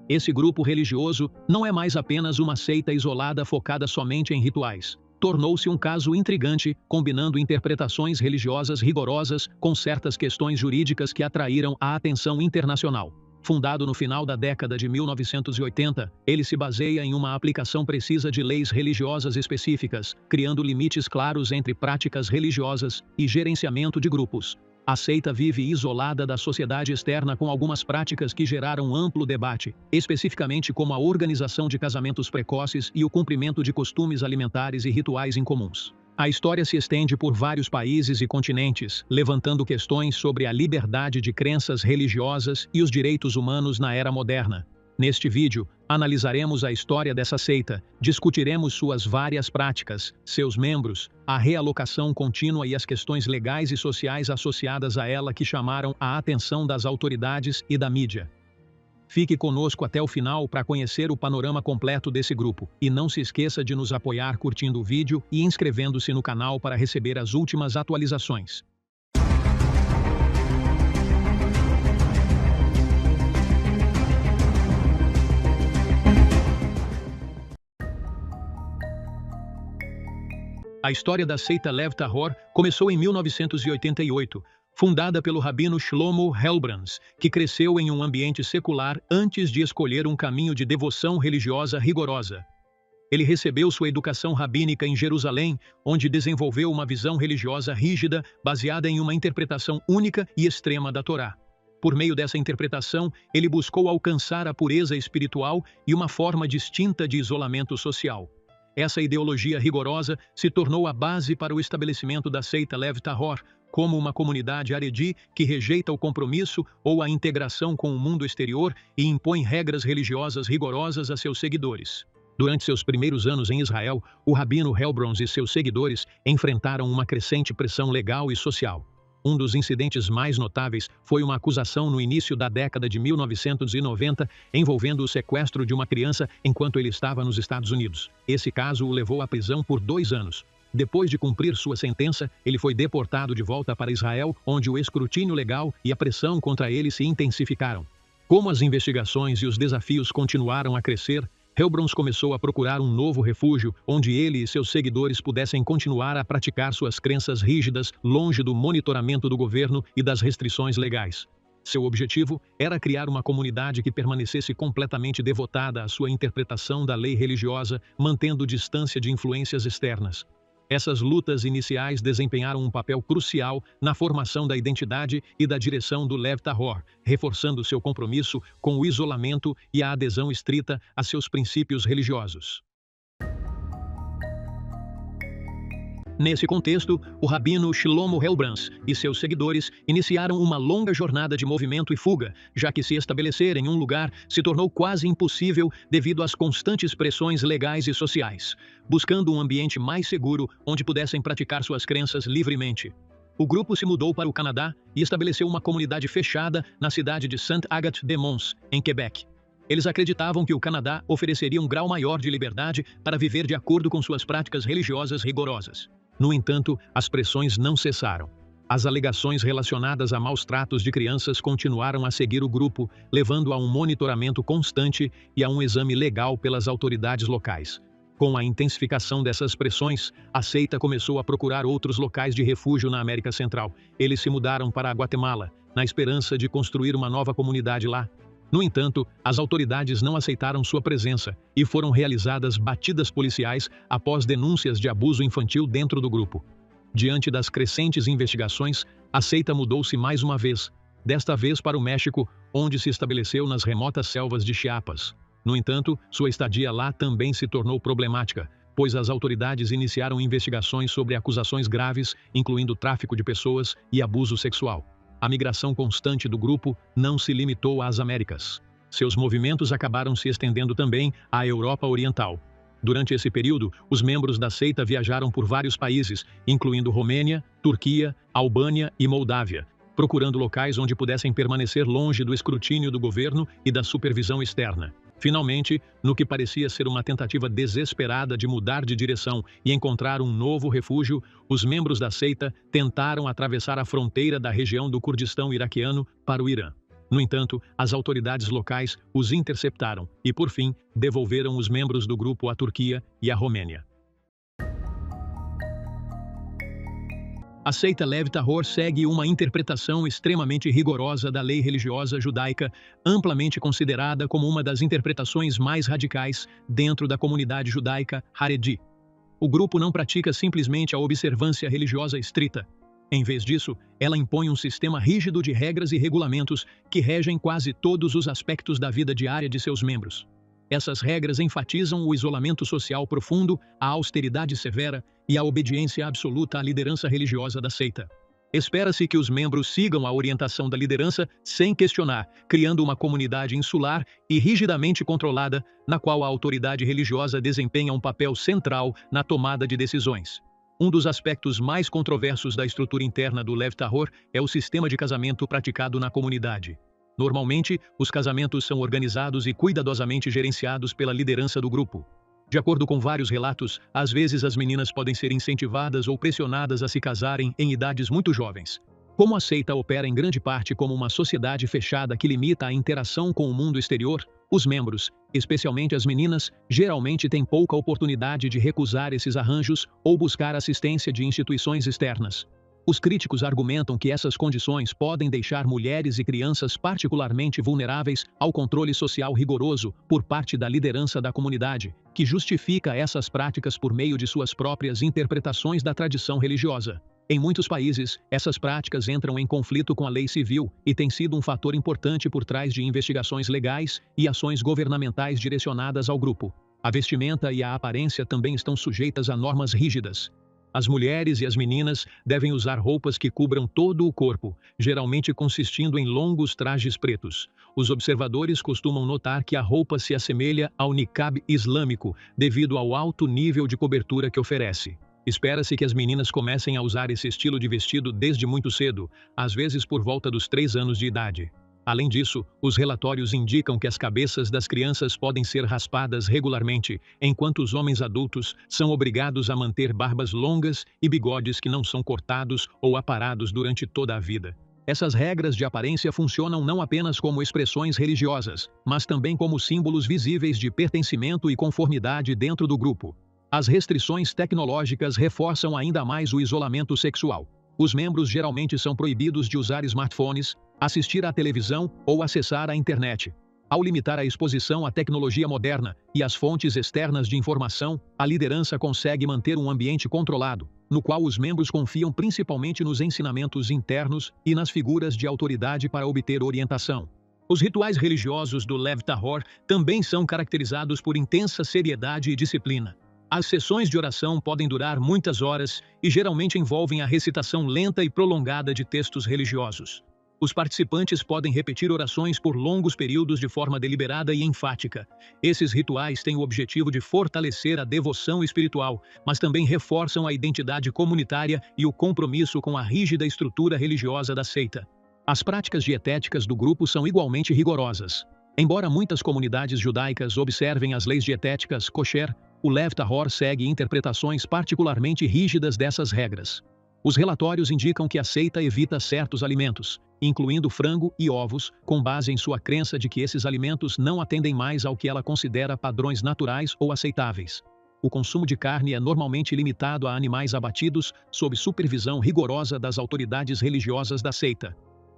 Esse grupo religioso não é mais apenas uma seita isolada focada somente em rituais. Tornou-se um caso intrigante, combinando interpretações religiosas rigorosas com certas questões jurídicas que atraíram a atenção internacional. Fundado no final da década de 1980, ele se baseia em uma aplicação precisa de leis religiosas específicas, criando limites claros entre práticas religiosas e gerenciamento de grupos. A seita vive isolada da sociedade externa com algumas práticas que geraram amplo debate, especificamente como a organização de casamentos precoces e o cumprimento de costumes alimentares e rituais incomuns. A história se estende por vários países e continentes, levantando questões sobre a liberdade de crenças religiosas e os direitos humanos na era moderna. Neste vídeo, analisaremos a história dessa seita, discutiremos suas várias práticas, seus membros, a realocação contínua e as questões legais e sociais associadas a ela que chamaram a atenção das autoridades e da mídia. Fique conosco até o final para conhecer o panorama completo desse grupo. E não se esqueça de nos apoiar curtindo o vídeo e inscrevendo-se no canal para receber as últimas atualizações. A história da seita Lev Tahor começou em 1988, fundada pelo rabino Shlomo Helbrans, que cresceu em um ambiente secular antes de escolher um caminho de devoção religiosa rigorosa. Ele recebeu sua educação rabínica em Jerusalém, onde desenvolveu uma visão religiosa rígida, baseada em uma interpretação única e extrema da Torá. Por meio dessa interpretação, ele buscou alcançar a pureza espiritual e uma forma distinta de isolamento social. Essa ideologia rigorosa se tornou a base para o estabelecimento da seita Lev Tahor, como uma comunidade haredi que rejeita o compromisso ou a integração com o mundo exterior e impõe regras religiosas rigorosas a seus seguidores. Durante seus primeiros anos em Israel, o rabino Helbrans e seus seguidores enfrentaram uma crescente pressão legal e social. Um dos incidentes mais notáveis foi uma acusação no início da década de 1990 envolvendo o sequestro de uma criança enquanto ele estava nos Estados Unidos. Esse caso o levou à prisão por 2 anos. Depois de cumprir sua sentença, ele foi deportado de volta para Israel, onde o escrutínio legal e a pressão contra ele se intensificaram. Como as investigações e os desafios continuaram a crescer, Helbrans começou a procurar um novo refúgio, onde ele e seus seguidores pudessem continuar a praticar suas crenças rígidas, longe do monitoramento do governo e das restrições legais. Seu objetivo era criar uma comunidade que permanecesse completamente devotada à sua interpretação da lei religiosa, mantendo distância de influências externas. Essas lutas iniciais desempenharam um papel crucial na formação da identidade e da direção do Lev Tahor, reforçando seu compromisso com o isolamento e a adesão estrita a seus princípios religiosos. Nesse contexto, o rabino Shlomo Helbrans e seus seguidores iniciaram uma longa jornada de movimento e fuga, já que se estabelecer em um lugar se tornou quase impossível devido às constantes pressões legais e sociais, buscando um ambiente mais seguro onde pudessem praticar suas crenças livremente. O grupo se mudou para o Canadá e estabeleceu uma comunidade fechada na cidade de Saint-Agathe-des-Monts, em Quebec. Eles acreditavam que o Canadá ofereceria um grau maior de liberdade para viver de acordo com suas práticas religiosas rigorosas. No entanto, as pressões não cessaram. As alegações relacionadas a maus tratos de crianças continuaram a seguir o grupo, levando a um monitoramento constante e a um exame legal pelas autoridades locais. Com a intensificação dessas pressões, a seita começou a procurar outros locais de refúgio na América Central. Eles se mudaram para a Guatemala, na esperança de construir uma nova comunidade lá. No entanto, as autoridades não aceitaram sua presença e foram realizadas batidas policiais após denúncias de abuso infantil dentro do grupo. Diante das crescentes investigações, a seita mudou-se mais uma vez, desta vez para o México, onde se estabeleceu nas remotas selvas de Chiapas. No entanto, sua estadia lá também se tornou problemática, pois as autoridades iniciaram investigações sobre acusações graves, incluindo tráfico de pessoas e abuso sexual. A migração constante do grupo não se limitou às Américas. Seus movimentos acabaram se estendendo também à Europa Oriental. Durante esse período, os membros da seita viajaram por vários países, incluindo Romênia, Turquia, Albânia e Moldávia, procurando locais onde pudessem permanecer longe do escrutínio do governo e da supervisão externa. Finalmente, no que parecia ser uma tentativa desesperada de mudar de direção e encontrar um novo refúgio, os membros da seita tentaram atravessar a fronteira da região do Kurdistão iraquiano para o Irã. No entanto, as autoridades locais os interceptaram e, por fim, devolveram os membros do grupo à Turquia e à Romênia. A seita Lev Tahor segue uma interpretação extremamente rigorosa da lei religiosa judaica, amplamente considerada como uma das interpretações mais radicais dentro da comunidade judaica Haredi. O grupo não pratica simplesmente a observância religiosa estrita. Em vez disso, ela impõe um sistema rígido de regras e regulamentos que regem quase todos os aspectos da vida diária de seus membros. Essas regras enfatizam o isolamento social profundo, a austeridade severa e a obediência absoluta à liderança religiosa da seita. Espera-se que os membros sigam a orientação da liderança sem questionar, criando uma comunidade insular e rigidamente controlada, na qual a autoridade religiosa desempenha um papel central na tomada de decisões. Um dos aspectos mais controversos da estrutura interna do Lev Tahor é o sistema de casamento praticado na comunidade. Normalmente, os casamentos são organizados e cuidadosamente gerenciados pela liderança do grupo. De acordo com vários relatos, às vezes as meninas podem ser incentivadas ou pressionadas a se casarem em idades muito jovens. Como a seita opera em grande parte como uma sociedade fechada que limita a interação com o mundo exterior, os membros, especialmente as meninas, geralmente têm pouca oportunidade de recusar esses arranjos ou buscar assistência de instituições externas. Os críticos argumentam que essas condições podem deixar mulheres e crianças particularmente vulneráveis ao controle social rigoroso por parte da liderança da comunidade, que justifica essas práticas por meio de suas próprias interpretações da tradição religiosa. Em muitos países, essas práticas entram em conflito com a lei civil e têm sido um fator importante por trás de investigações legais e ações governamentais direcionadas ao grupo. A vestimenta e a aparência também estão sujeitas a normas rígidas. As mulheres e as meninas devem usar roupas que cubram todo o corpo, geralmente consistindo em longos trajes pretos. Os observadores costumam notar que a roupa se assemelha ao niqab islâmico, devido ao alto nível de cobertura que oferece. Espera-se que as meninas comecem a usar esse estilo de vestido desde muito cedo, às vezes por volta dos 3 anos de idade. Além disso, os relatórios indicam que as cabeças das crianças podem ser raspadas regularmente, enquanto os homens adultos são obrigados a manter barbas longas e bigodes que não são cortados ou aparados durante toda a vida. Essas regras de aparência funcionam não apenas como expressões religiosas, mas também como símbolos visíveis de pertencimento e conformidade dentro do grupo. As restrições tecnológicas reforçam ainda mais o isolamento sexual. Os membros geralmente são proibidos de usar smartphones, assistir à televisão ou acessar a internet. Ao limitar a exposição à tecnologia moderna e às fontes externas de informação, a liderança consegue manter um ambiente controlado, no qual os membros confiam principalmente nos ensinamentos internos e nas figuras de autoridade para obter orientação. Os rituais religiosos do Lev Tahor também são caracterizados por intensa seriedade e disciplina. As sessões de oração podem durar muitas horas e geralmente envolvem a recitação lenta e prolongada de textos religiosos. Os participantes podem repetir orações por longos períodos de forma deliberada e enfática. Esses rituais têm o objetivo de fortalecer a devoção espiritual, mas também reforçam a identidade comunitária e o compromisso com a rígida estrutura religiosa da seita. As práticas dietéticas do grupo são igualmente rigorosas. Embora muitas comunidades judaicas observem as leis dietéticas kosher, o Lev Tahor segue interpretações particularmente rígidas dessas regras. Os relatórios indicam que a seita evita certos alimentos, incluindo frango e ovos, com base em sua crença de que esses alimentos não atendem mais ao que ela considera padrões naturais ou aceitáveis. O consumo de carne é normalmente limitado a animais abatidos sob supervisão rigorosa das autoridades religiosas da seita.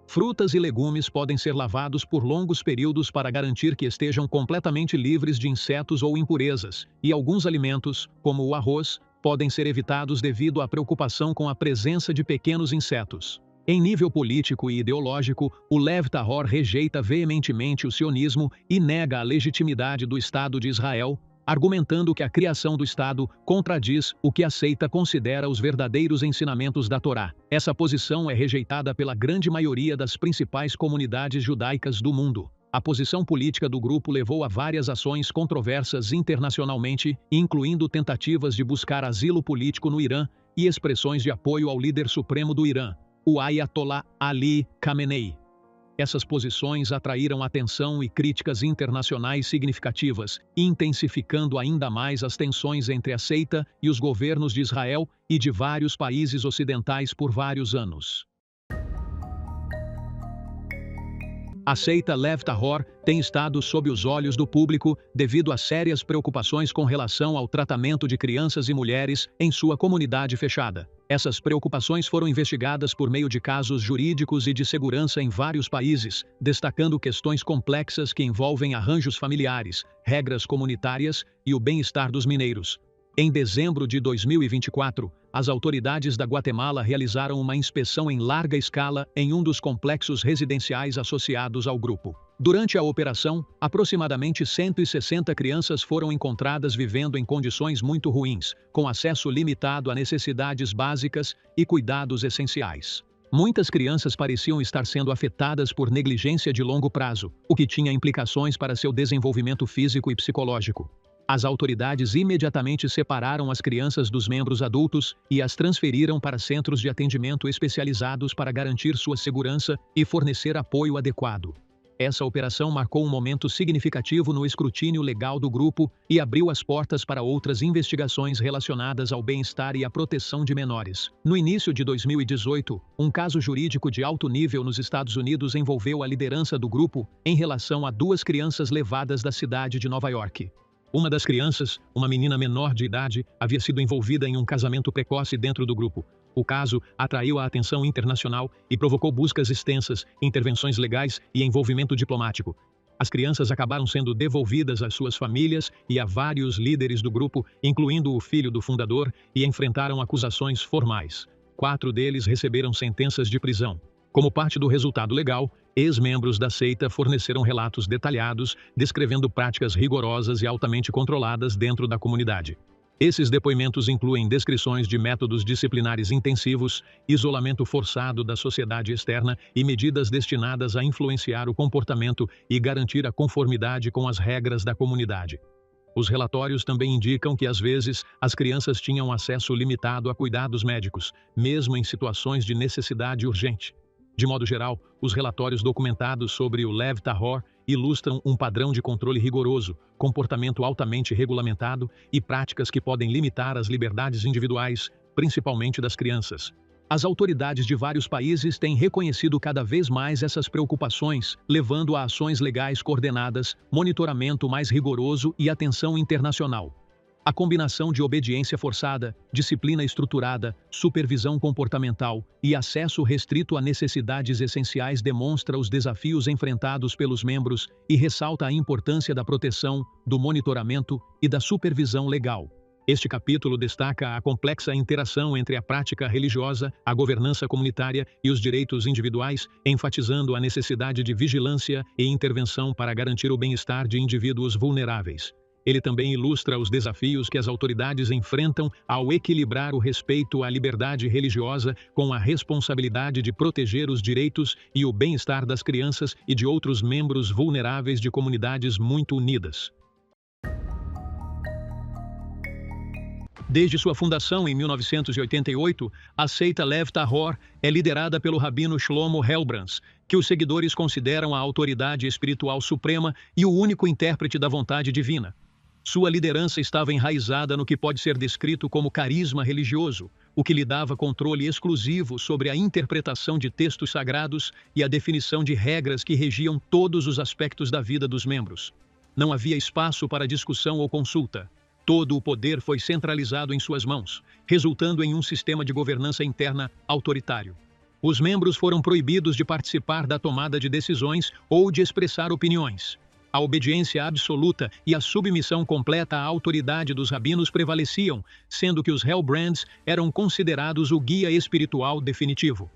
Frutas e legumes podem ser lavados por longos períodos para garantir que estejam completamente livres de insetos ou impurezas, e alguns alimentos, como o arroz, podem ser evitados devido à preocupação com a presença de pequenos insetos. Em nível político e ideológico, o Lev Tahor rejeita veementemente o sionismo e nega a legitimidade do Estado de Israel, argumentando que a criação do Estado contradiz o que a seita considera os verdadeiros ensinamentos da Torá. Essa posição é rejeitada pela grande maioria das principais comunidades judaicas do mundo. A posição política do grupo levou a várias ações controversas internacionalmente, incluindo tentativas de buscar asilo político no Irã e expressões de apoio ao líder supremo do Irã, o Ayatollah Ali Khamenei. Essas posições atraíram atenção e críticas internacionais significativas, intensificando ainda mais as tensões entre a seita e os governos de Israel e de vários países ocidentais por vários anos. A seita Lev Tahor tem estado sob os olhos do público devido a sérias preocupações com relação ao tratamento de crianças e mulheres em sua comunidade fechada. Essas preocupações foram investigadas por meio de casos jurídicos e de segurança em vários países, destacando questões complexas que envolvem arranjos familiares, regras comunitárias e o bem-estar dos mineiros. Em dezembro de 2024, as autoridades da Guatemala realizaram uma inspeção em larga escala em um dos complexos residenciais associados ao grupo. Durante a operação, aproximadamente 160 crianças foram encontradas vivendo em condições muito ruins, com acesso limitado a necessidades básicas e cuidados essenciais. Muitas crianças pareciam estar sendo afetadas por negligência de longo prazo, o que tinha implicações para seu desenvolvimento físico e psicológico. As autoridades imediatamente separaram as crianças dos membros adultos e as transferiram para centros de atendimento especializados para garantir sua segurança e fornecer apoio adequado. Essa operação marcou um momento significativo no escrutínio legal do grupo e abriu as portas para outras investigações relacionadas ao bem-estar e à proteção de menores. No início de 2018, um caso jurídico de alto nível nos Estados Unidos envolveu a liderança do grupo em relação a 2 crianças levadas da cidade de Nova York. Uma das crianças, uma menina menor de idade, havia sido envolvida em um casamento precoce dentro do grupo. O caso atraiu a atenção internacional e provocou buscas extensas, intervenções legais e envolvimento diplomático. As crianças acabaram sendo devolvidas às suas famílias e a vários líderes do grupo, incluindo o filho do fundador, e enfrentaram acusações formais. 4 deles receberam sentenças de prisão. Como parte do resultado legal, ex-membros da seita forneceram relatos detalhados, descrevendo práticas rigorosas e altamente controladas dentro da comunidade. Esses depoimentos incluem descrições de métodos disciplinares intensivos, isolamento forçado da sociedade externa e medidas destinadas a influenciar o comportamento e garantir a conformidade com as regras da comunidade. Os relatórios também indicam que, às vezes, as crianças tinham acesso limitado a cuidados médicos, mesmo em situações de necessidade urgente. De modo geral, os relatórios documentados sobre o Lev Tahor ilustram um padrão de controle rigoroso, comportamento altamente regulamentado e práticas que podem limitar as liberdades individuais, principalmente das crianças. As autoridades de vários países têm reconhecido cada vez mais essas preocupações, levando a ações legais coordenadas, monitoramento mais rigoroso e atenção internacional. A combinação de obediência forçada, disciplina estruturada, supervisão comportamental e acesso restrito a necessidades essenciais demonstra os desafios enfrentados pelos membros e ressalta a importância da proteção, do monitoramento e da supervisão legal. Este capítulo destaca a complexa interação entre a prática religiosa, a governança comunitária e os direitos individuais, enfatizando a necessidade de vigilância e intervenção para garantir o bem-estar de indivíduos vulneráveis. Ele também ilustra os desafios que as autoridades enfrentam ao equilibrar o respeito à liberdade religiosa com a responsabilidade de proteger os direitos e o bem-estar das crianças e de outros membros vulneráveis de comunidades muito unidas. Desde sua fundação em 1988, a seita Lev Tahor é liderada pelo rabino Shlomo Helbrans, que os seguidores consideram a autoridade espiritual suprema e o único intérprete da vontade divina. Sua liderança estava enraizada no que pode ser descrito como carisma religioso, o que lhe dava controle exclusivo sobre a interpretação de textos sagrados e a definição de regras que regiam todos os aspectos da vida dos membros. Não havia espaço para discussão ou consulta. Todo o poder foi centralizado em suas mãos, resultando em um sistema de governança interna autoritário. Os membros foram proibidos de participar da tomada de decisões ou de expressar opiniões. A obediência absoluta e a submissão completa à autoridade dos rabinos prevaleciam, sendo que os Helbrands eram considerados o guia espiritual definitivo.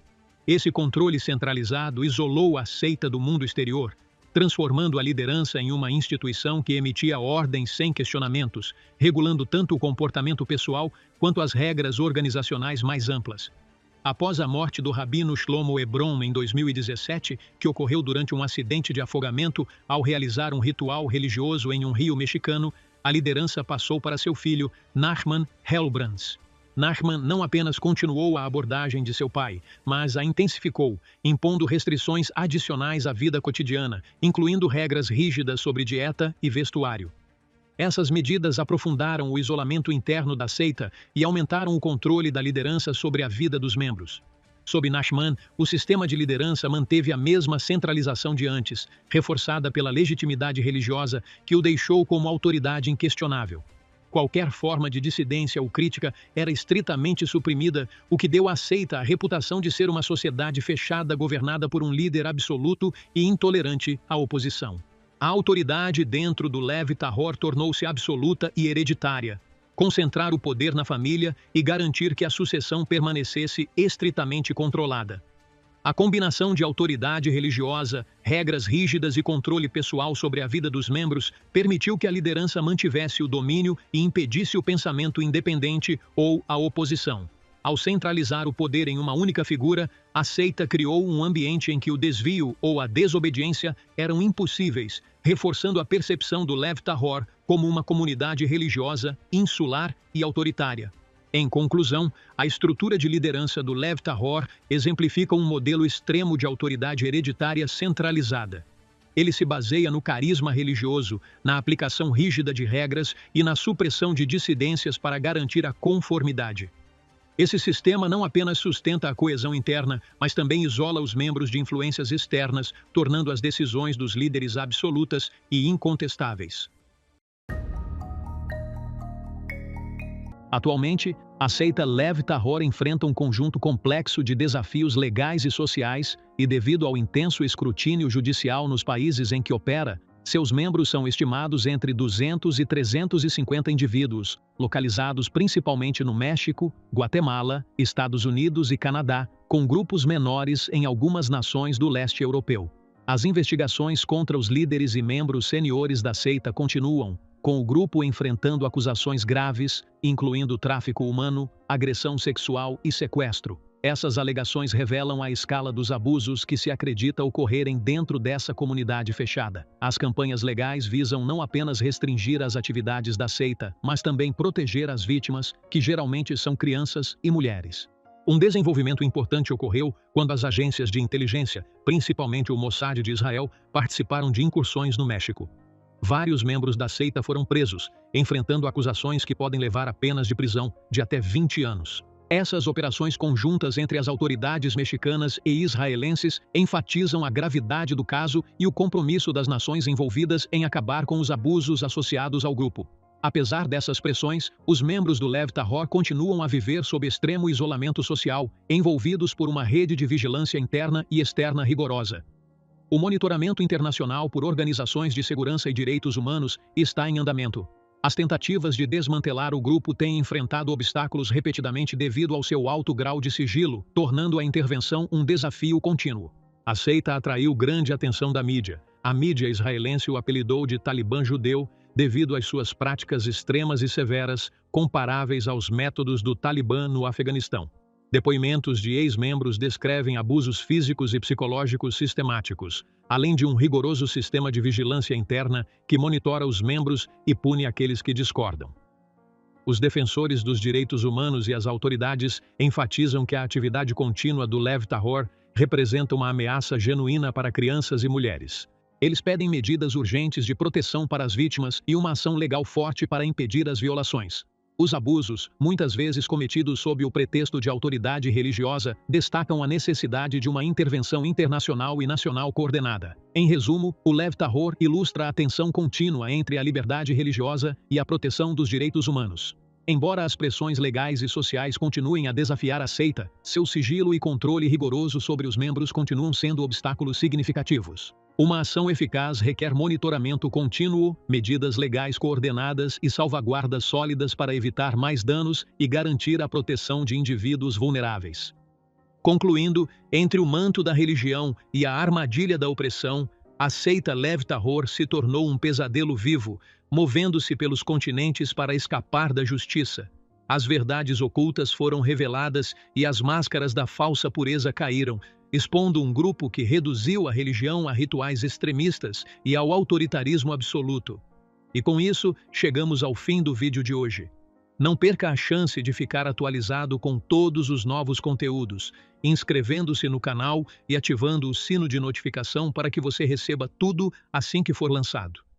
Esse controle centralizado isolou a seita do mundo exterior, transformando a liderança em uma instituição que emitia ordens sem questionamentos, regulando tanto o comportamento pessoal quanto as regras organizacionais mais amplas. Após a morte do rabino Shlomo Hebron em 2017, que ocorreu durante um acidente de afogamento ao realizar um ritual religioso em um rio mexicano, a liderança passou para seu filho, Nachman Helbrans. Nachman não apenas continuou a abordagem de seu pai, mas a intensificou, impondo restrições adicionais à vida cotidiana, incluindo regras rígidas sobre dieta e vestuário. Essas medidas aprofundaram o isolamento interno da seita e aumentaram o controle da liderança sobre a vida dos membros. Sob Nachman, o sistema de liderança manteve a mesma centralização de antes, reforçada pela legitimidade religiosa que o deixou como autoridade inquestionável. Qualquer forma de dissidência ou crítica era estritamente suprimida, o que deu à seita a reputação de ser uma sociedade fechada governada por um líder absoluto e intolerante à oposição. A autoridade dentro do Lev Tahor tornou-se absoluta e hereditária. Concentrar o poder na família e garantir que a sucessão permanecesse estritamente controlada. A combinação de autoridade religiosa, regras rígidas e controle pessoal sobre a vida dos membros permitiu que a liderança mantivesse o domínio e impedisse o pensamento independente ou a oposição. Ao centralizar o poder em uma única figura, a seita criou um ambiente em que o desvio ou a desobediência eram impossíveis, reforçando a percepção do Lev Tahor como uma comunidade religiosa, insular e autoritária. Em conclusão, a estrutura de liderança do Lev Tahor exemplifica um modelo extremo de autoridade hereditária centralizada. Ele se baseia no carisma religioso, na aplicação rígida de regras e na supressão de dissidências para garantir a conformidade. Esse sistema não apenas sustenta a coesão interna, mas também isola os membros de influências externas, tornando as decisões dos líderes absolutas e incontestáveis. Atualmente, a seita Lev Tahor enfrenta um conjunto complexo de desafios legais e sociais, e devido ao intenso escrutínio judicial nos países em que opera, seus membros são estimados entre 200 e 350 indivíduos, localizados principalmente no México, Guatemala, Estados Unidos e Canadá, com grupos menores em algumas nações do leste europeu. As investigações contra os líderes e membros seniores da seita continuam, com o grupo enfrentando acusações graves, incluindo tráfico humano, agressão sexual e sequestro. Essas alegações revelam a escala dos abusos que se acredita ocorrerem dentro dessa comunidade fechada. As campanhas legais visam não apenas restringir as atividades da seita, mas também proteger as vítimas, que geralmente são crianças e mulheres. Um desenvolvimento importante ocorreu quando as agências de inteligência, principalmente o Mossad de Israel, participaram de incursões no México. Vários membros da seita foram presos, enfrentando acusações que podem levar a penas de prisão de até 20 anos. Essas operações conjuntas entre as autoridades mexicanas e israelenses enfatizam a gravidade do caso e o compromisso das nações envolvidas em acabar com os abusos associados ao grupo. Apesar dessas pressões, os membros do Lev Tahor continuam a viver sob extremo isolamento social, envolvidos por uma rede de vigilância interna e externa rigorosa. O monitoramento internacional por organizações de segurança e direitos humanos está em andamento. As tentativas de desmantelar o grupo têm enfrentado obstáculos repetidamente devido ao seu alto grau de sigilo, tornando a intervenção um desafio contínuo. A seita atraiu grande atenção da mídia. A mídia israelense o apelidou de Talibã judeu devido às suas práticas extremas e severas, comparáveis aos métodos do Talibã no Afeganistão. Depoimentos de ex-membros descrevem abusos físicos e psicológicos sistemáticos, além de um rigoroso sistema de vigilância interna que monitora os membros e pune aqueles que discordam. Os defensores dos direitos humanos e as autoridades enfatizam que a atividade contínua do Lev Tahor representa uma ameaça genuína para crianças e mulheres. Eles pedem medidas urgentes de proteção para as vítimas e uma ação legal forte para impedir as violações. Os abusos, muitas vezes cometidos sob o pretexto de autoridade religiosa, destacam a necessidade de uma intervenção internacional e nacional coordenada. Em resumo, o Lev Tahor ilustra a tensão contínua entre a liberdade religiosa e a proteção dos direitos humanos. Embora as pressões legais e sociais continuem a desafiar a seita, seu sigilo e controle rigoroso sobre os membros continuam sendo obstáculos significativos. Uma ação eficaz requer monitoramento contínuo, medidas legais coordenadas e salvaguardas sólidas para evitar mais danos e garantir a proteção de indivíduos vulneráveis. Concluindo, entre o manto da religião e a armadilha da opressão, a seita Lev Tahor se tornou um pesadelo vivo, movendo-se pelos continentes para escapar da justiça. As verdades ocultas foram reveladas e as máscaras da falsa pureza caíram, expondo um grupo que reduziu a religião a rituais extremistas e ao autoritarismo absoluto. E com isso, chegamos ao fim do vídeo de hoje. Não perca a chance de ficar atualizado com todos os novos conteúdos, inscrevendo-se no canal e ativando o sino de notificação para que você receba tudo assim que for lançado.